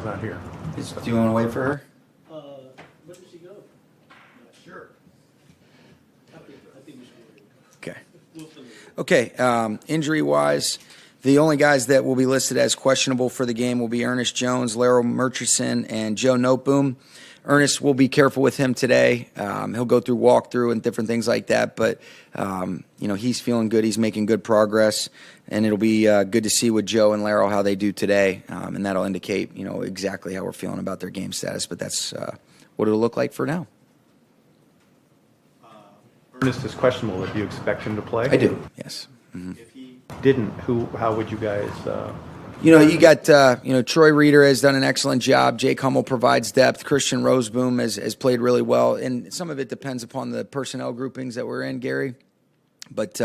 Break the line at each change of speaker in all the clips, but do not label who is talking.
not here.
Do you want to wait for her?
Where did she go? Not sure. I think we should wait.
Okay. Okay. Injury-wise, the only guys that will be listed as questionable for the game will be Ernest Jones, Larry Murchison, and Joe Noteboom. Ernest, will be careful with him today. He'll go through walkthrough and different things like that, but he's feeling good. He's making good progress, and it'll be good to see with Joe and Larry how they do today, and that'll indicate exactly how we're feeling about their game status. But that's what it'll look like for now.
Ernest is questionable. Do you expect him to play?
I do. Yes. Mm-hmm.
If he didn't, how would you guys?
You got Troy Reeder has done an excellent job. Jake Hummel provides depth. Christian Roseboom has played really well, and some of it depends upon the personnel groupings that we're in, Gary. But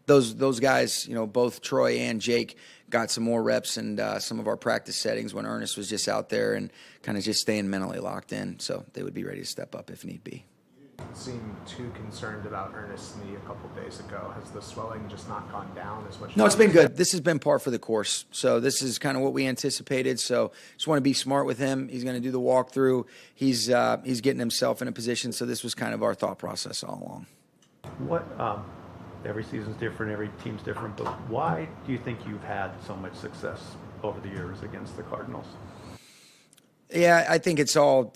those guys, both Troy and Jake got some more reps in some of our practice settings when Ernest was just out there and kind of just staying mentally locked in. So they would be ready to step up if need be.
Seem too concerned about Ernest's knee a couple days ago. Has the swelling just not gone down as much?
No, it's been good. This has been par for the course. So this is kind of what we anticipated. So just want to be smart with him. He's going to do the walkthrough. He's getting himself in a position. So this was kind of our thought process all along.
What? Every season's different. Every team's different. But why do you think you've had so much success over the years against the Cardinals?
Yeah, I think it's all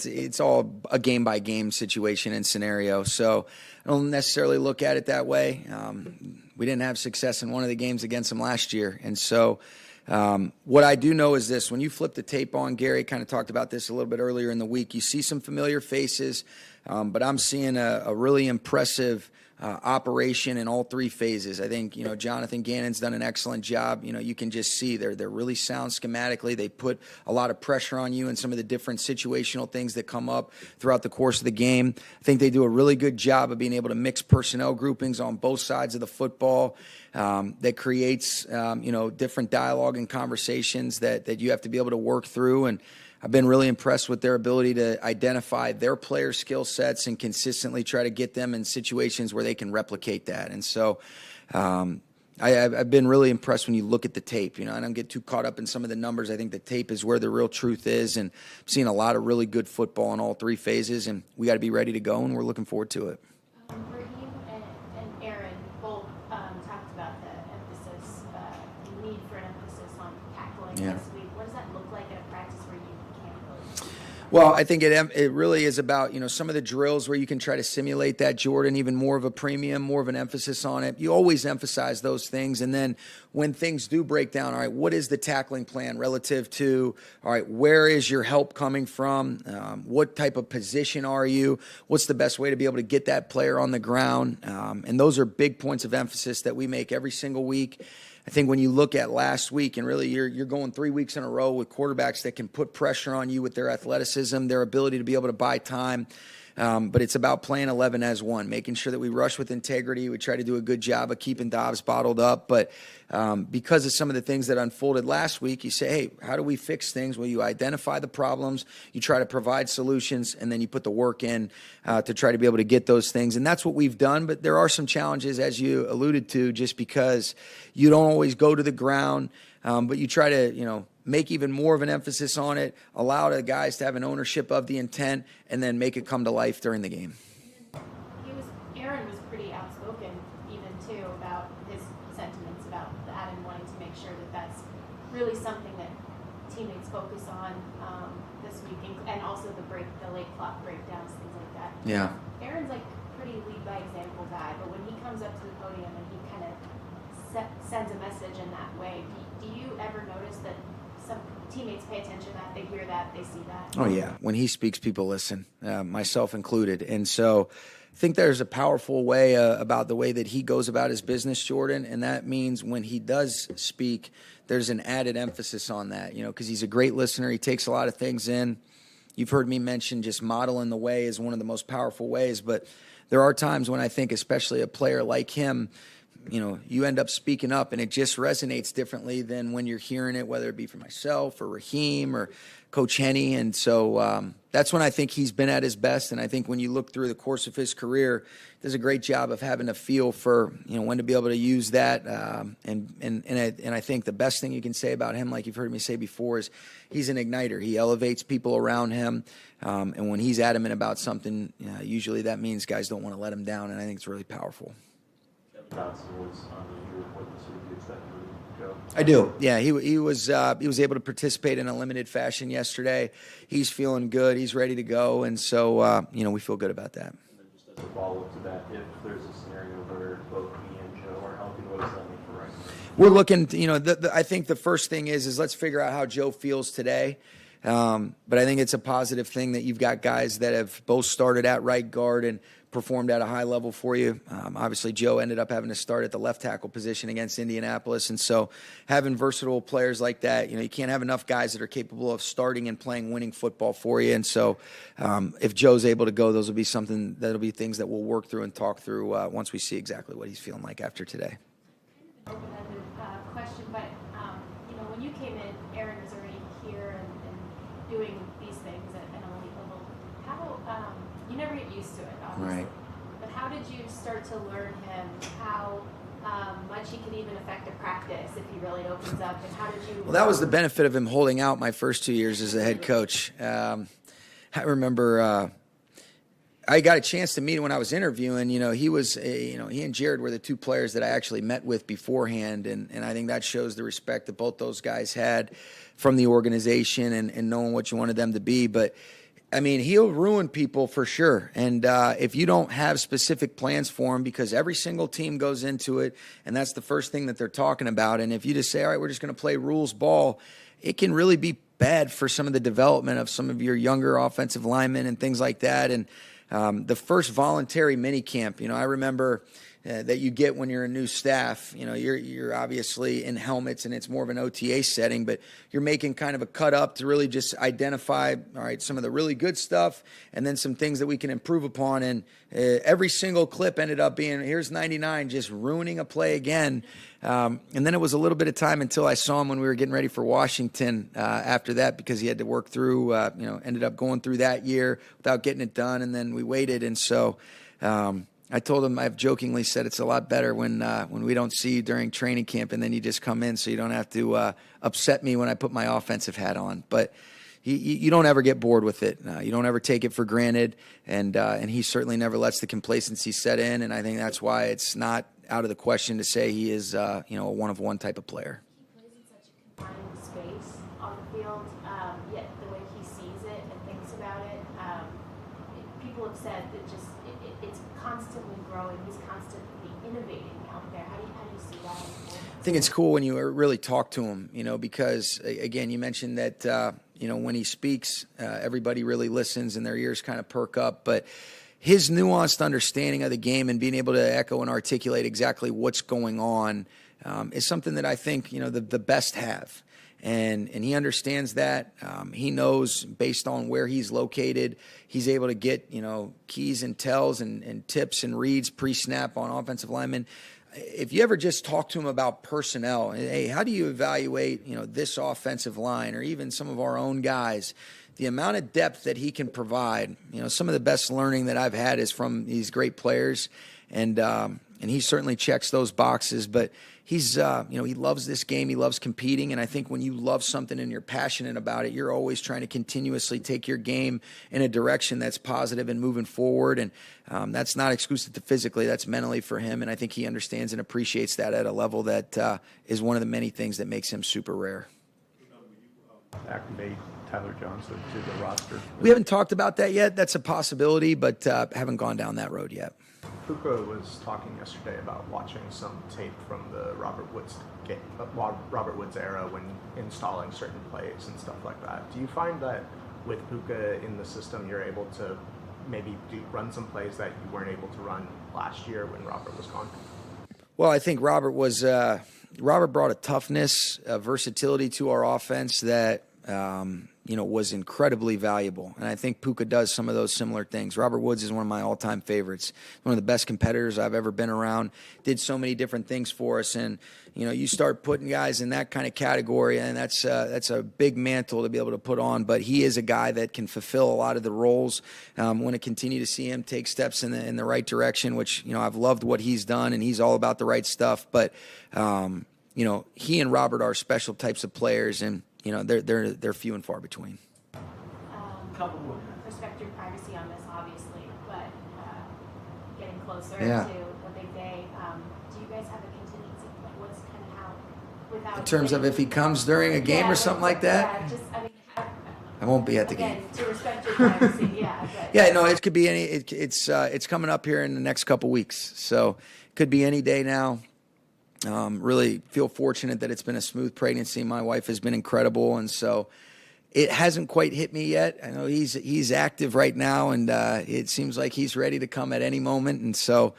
a game-by-game situation and scenario. So I don't necessarily look at it that way. We didn't have success in one of the games against them last year. And so what I do know is this. When you flip the tape on, Gary kind of talked about this a little bit earlier in the week, you see some familiar faces, but I'm seeing a really impressive operation in all three phases. I think, Jonathan Gannon's done an excellent job. You can just see they're really sound schematically. They put a lot of pressure on you and some of the different situational things that come up throughout the course of the game. I think they do a really good job of being able to mix personnel groupings on both sides of the football. That creates, different dialogue and conversations that you have to be able to work through. And I've been really impressed with their ability to identify their player skill sets and consistently try to get them in situations where they can replicate that. And so I've been really impressed when you look at the tape. I don't get too caught up in some of the numbers. I think the tape is where the real truth is. And I've seen a lot of really good football in all three phases, and we got to be ready to go, and we're looking forward to it.
Raheem and Aaron both talked about the emphasis, need for an emphasis on tackling this week. What does that look like in a practice where you can't really?
Well, I think it really is about, some of the drills where you can try to simulate that, Jordan, even more of a premium, more of an emphasis on it. You always emphasize those things. And then when things do break down, all right, what is the tackling plan relative to, all right, where is your help coming from? What type of position are you? What's the best way to be able to get that player on the ground? And those are big points of emphasis that we make every single week. I think when you look at last week, and really you're going 3 weeks in a row with quarterbacks that can put pressure on you with their athleticism, their ability to be able to buy time. But it's about playing 11 as one, making sure that we rush with integrity. We try to do a good job of keeping Dobbs bottled up. But because of some of the things that unfolded last week, you say, hey, how do we fix things? Well, you identify the problems, you try to provide solutions, and then you put the work in to try to be able to get those things. And that's what we've done. But there are some challenges, as you alluded to, just because you don't always go to the ground, but you try to, make even more of an emphasis on it, allow the guys to have an ownership of the intent, and then make it come to life during the game.
Aaron was pretty outspoken even too about his sentiments about that and wanting to make sure that that's really something that teammates focus on this week, and also the late clock breakdowns, things like that.
Yeah.
Aaron's pretty lead by example guy, but when he comes up to the podium and he kind of sends a message in that way, do you ever notice that some teammates pay attention to that, they hear that, they see that?
Oh, yeah. When he speaks, people listen, myself included. And so I think there's a powerful way about the way that he goes about his business, Jordan, and that means when he does speak, there's an added emphasis on that, because he's a great listener. He takes a lot of things in. You've heard me mention just modeling the way is one of the most powerful ways, but there are times when I think especially a player like him, you end up speaking up, and it just resonates differently than when you're hearing it, whether it be from myself or Raheem or Coach Henney. And so that's when I think he's been at his best. And I think when you look through the course of his career, he does a great job of having a feel for, when to be able to use that. And I think the best thing you can say about him, like you've heard me say before, is he's an igniter. He elevates people around him. And when he's adamant about something, usually that means guys don't want to let him down. And I think it's really powerful. I do. Yeah, he was able to participate in a limited fashion yesterday. He's feeling good. He's ready to go, and so we feel good about that.
And then just as a follow-up to that, if there's a scenario where both me and Joe are healthy, what does that mean for right now?
We're looking. I think the first thing is let's figure out how Joe feels today. But I think it's a positive thing that you've got guys that have both started at right guard and performed at a high level for you. Obviously, Joe ended up having to start at the left tackle position against Indianapolis. And so having versatile players like that, you can't have enough guys that are capable of starting and playing winning football for you. And so if Joe's able to go, those will be things that we'll work through and talk through once we see exactly what he's feeling like after today.
Open-ended question, but when you came in, Aaron was already here and doing these things at an elite level. How you never get used to it, obviously.
Right.
But how did you start to learn him? How much he can even affect a practice if he really opens up? And how did you?
Well, that was the benefit of him holding out my first 2 years as a head coach. I remember. I got a chance to meet him when I was interviewing. He and Jared were the two players that I actually met with beforehand, and I think that shows the respect that both those guys had from the organization and knowing what you wanted them to be. But I mean, he'll ruin people for sure. And if you don't have specific plans for him, because every single team goes into it, and that's the first thing that they're talking about. And if you just say, all right, we're just going to play rules ball, it can really be bad for some of the development of some of your younger offensive linemen and things like that. And the first voluntary mini camp, I remember that you get when you're a new staff. You're obviously in helmets and it's more of an OTA setting, but you're making kind of a cut up to really just identify, all right, some of the really good stuff and then some things that we can improve upon. And every single clip ended up being, here's 99 just ruining a play again. And then it was a little bit of time until I saw him when we were getting ready for Washington after that, because he had to work through, ended up going through that year without getting it done. And then we waited. And so, I told him, I've jokingly said it's a lot better when we don't see you during training camp and then you just come in so you don't have to upset me when I put my offensive hat on. But you don't ever get bored with it. You don't ever take it for granted, and he certainly never lets the complacency set in, and I think that's why it's not out of the question to say he is a one-of-one type of player.
He plays in such a confined space on the field, yet the way he sees it and thinks about it, people have said that it's constantly growing. He's constantly innovating out there. How do you see that?
I think it's cool when you really talk to him, because, again, you mentioned that, when he speaks, everybody really listens and their ears kind of perk up. But his nuanced understanding of the game and being able to echo and articulate exactly what's going on is something that I think, the best have. And he understands that. He knows based on where he's located, he's able to get, keys and tells and tips and reads pre-snap on offensive linemen. If you ever just talk to him about personnel, hey, how do you evaluate, this offensive line or even some of our own guys, the amount of depth that he can provide, some of the best learning that I've had is from these great players. And he certainly checks those boxes, but he's, he loves this game. He loves competing. And I think when you love something and you're passionate about it, you're always trying to continuously take your game in a direction that's positive and moving forward. And that's not exclusive to physically, that's mentally for him. And I think he understands and appreciates that at a level that is one of the many things that makes him super rare.
Activate Tyler Johnson to the roster.
We haven't talked about that yet. That's a possibility, but haven't gone down that road yet.
Puka was talking yesterday about watching some tape from the Robert Woods era when installing certain plays and stuff like that. Do you find that with Puka in the system, you're able to maybe run some plays that you weren't able to run last year when Robert was gone?
Well, I think Robert brought a toughness, a versatility to our offense that was incredibly valuable. And I think Puka does some of those similar things. Robert Woods is one of my all-time favorites. One of the best competitors I've ever been around. Did so many different things for us. And, you start putting guys in that kind of category, and that's a big mantle to be able to put on. But he is a guy that can fulfill a lot of the roles. Want to continue to see him take steps in the right direction, which, I've loved what he's done, and he's all about the right stuff. But, he and Robert are special types of players, and, they're few and far between.
Couple more.
Respect your privacy on this, obviously, but getting closer
Yeah.
to a big day. Do you guys have a contingency? Like, what's kind of how, without
In terms of if he comes during a game or something like that?
Yeah, just, I mean, how,
I won't be at the
again,
game.
to respect your privacy, yeah. But,
Yeah, no, it could be any. It's coming up here in the next couple weeks, so it could be any day now. Really feel fortunate that it's been a smooth pregnancy. My wife has been incredible, and so it hasn't quite hit me yet. I know he's active right now, and it seems like he's ready to come at any moment. And so,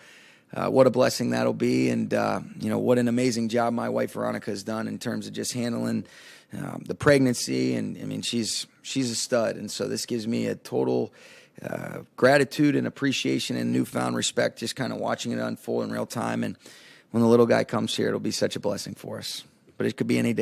what a blessing that'll be, and what an amazing job my wife Veronica has done in terms of just handling the pregnancy. And I mean, she's a stud, and so this gives me a total gratitude and appreciation and newfound respect, just kind of watching it unfold in real time. And when the little guy comes here, it'll be such a blessing for us. But it could be any day.